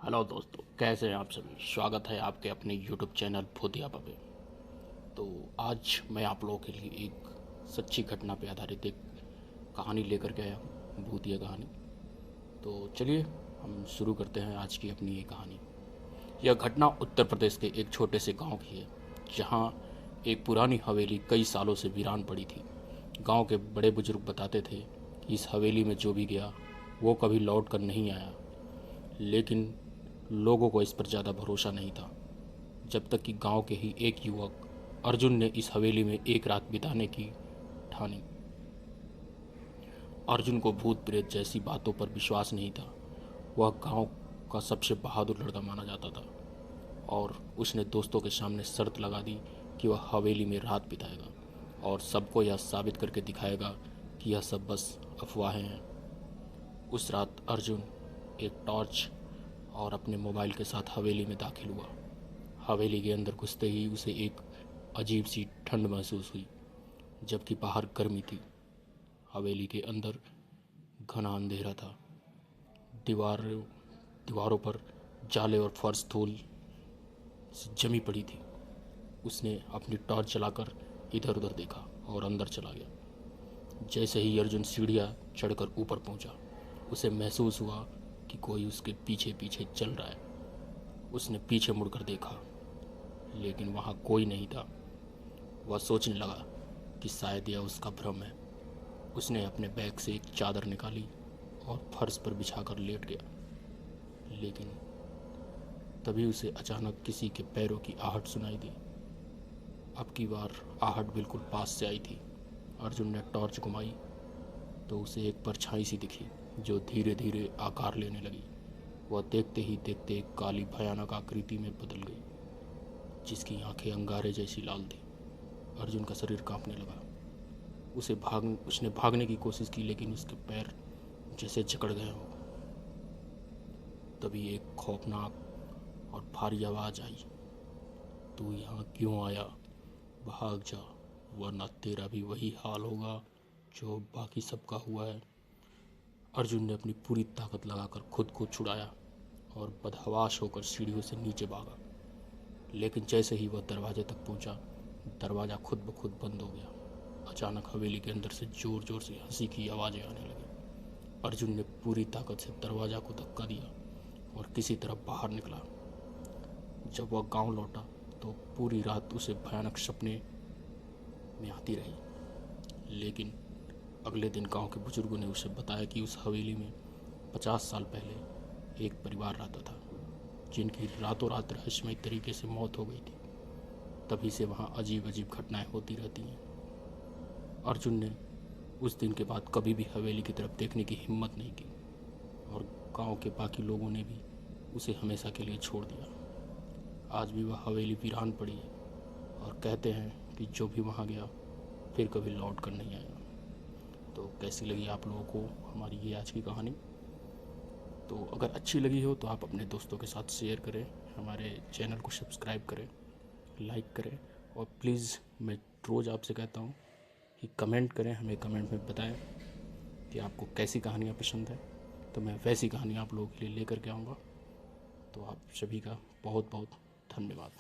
Hello दोस्तों, कैसे हैं आप सभी। स्वागत है आपके अपने यूट्यूब चैनल भूतिया पे। तो आज मैं आप लोगों के लिए एक सच्ची घटना पे आधारित एक कहानी लेकर के आया हूँ, भूतिया कहानी। तो चलिए हम शुरू करते हैं आज की अपनी ये कहानी। यह घटना उत्तर प्रदेश के एक छोटे से गांव की है, जहां एक पुरानी हवेली कई सालों से वीरान पड़ी थी। गांव के बड़े बुजुर्ग बताते थे कि इस हवेली में जो भी गया वो कभी लौट कर नहीं आया, लेकिन लोगों को इस पर ज़्यादा भरोसा नहीं था, जब तक कि गांव के ही एक युवक अर्जुन ने इस हवेली में एक रात बिताने की ठानी। अर्जुन को भूत प्रेत जैसी बातों पर विश्वास नहीं था। वह गांव का सबसे बहादुर लड़का माना जाता था और उसने दोस्तों के सामने शर्त लगा दी कि वह हवेली में रात बिताएगा और सबको यह साबित करके दिखाएगा कि यह सब बस अफवाहें हैं। उस रात अर्जुन एक टॉर्च और अपने मोबाइल के साथ हवेली में दाखिल हुआ। हवेली के अंदर घुसते ही उसे एक अजीब सी ठंड महसूस हुई, जबकि बाहर गर्मी थी। हवेली के अंदर घना अंधेरा था। दीवारों दीवारों पर जाले और फर्श धूल से जमी पड़ी थी। उसने अपनी टॉर्च चलाकर इधर उधर देखा और अंदर चला गया। जैसे ही अर्जुन सीढ़ियाँ चढ़कर ऊपर पहुंचा, उसे महसूस हुआ कि कोई उसके पीछे पीछे चल रहा है। उसने पीछे मुड़कर देखा, लेकिन वहाँ कोई नहीं था। वह सोचने लगा कि शायद यह उसका भ्रम है। उसने अपने बैग से एक चादर निकाली और फर्श पर बिछाकर लेट गया, लेकिन तभी उसे अचानक किसी के पैरों की आहट सुनाई दी। अब की बार आहट बिल्कुल पास से आई थी। अर्जुन ने टॉर्च घुमाई तो उसे एक परछाई सी दिखी, जो धीरे धीरे आकार लेने लगी। वह देखते ही देखते एक काली भयानक आकृति में बदल गई, जिसकी आंखें अंगारे जैसी लाल थी। अर्जुन का शरीर कांपने लगा। उसने भागने की कोशिश की, लेकिन उसके पैर जैसे जकड़ गए हों। तभी एक खौफनाक और भारी आवाज़ आई, तू यहाँ क्यों आया? भाग जा, वरना तेरा भी वही हाल होगा जो बाकी सबका हुआ है। अर्जुन ने अपनी पूरी ताकत लगाकर खुद को छुड़ाया और बदहवास होकर सीढ़ियों से नीचे भागा। लेकिन जैसे ही वह दरवाजे तक पहुंचा, दरवाज़ा खुद ब खुद बंद हो गया। अचानक हवेली के अंदर से ज़ोर ज़ोर से हंसी की आवाज़ें आने लगी। अर्जुन ने पूरी ताकत से दरवाज़ा को धक्का दिया और किसी तरह बाहर निकला। जब वह गांव लौटा तो पूरी रात उसे भयानक सपने में आती रही। लेकिन अगले दिन गांव के बुजुर्गों ने उसे बताया कि उस हवेली में 50 साल पहले एक परिवार रहता था, जिनकी रातों रात रहस्यमय तरीके से मौत हो गई थी। तभी से वहाँ अजीब अजीब घटनाएं होती रहती हैं। अर्जुन ने उस दिन के बाद कभी भी हवेली की तरफ देखने की हिम्मत नहीं की और गांव के बाकी लोगों ने भी उसे हमेशा के लिए छोड़ दिया। आज भी वह हवेली वीरान पड़ी है और कहते हैं कि जो भी वहाँ गया फिर कभी लौट कर नहीं आया। तो कैसी लगी आप लोगों को हमारी ये आज की कहानी? तो अगर अच्छी लगी हो तो आप अपने दोस्तों के साथ शेयर करें, हमारे चैनल को सब्सक्राइब करें, लाइक करें और प्लीज़ मैं रोज़ आपसे कहता हूँ कि कमेंट करें। हमें कमेंट में बताएं कि आपको कैसी कहानियाँ पसंद है, तो मैं वैसी कहानी आप लोगों के लिए लेकर के आऊँगा। तो आप सभी का बहुत बहुत धन्यवाद।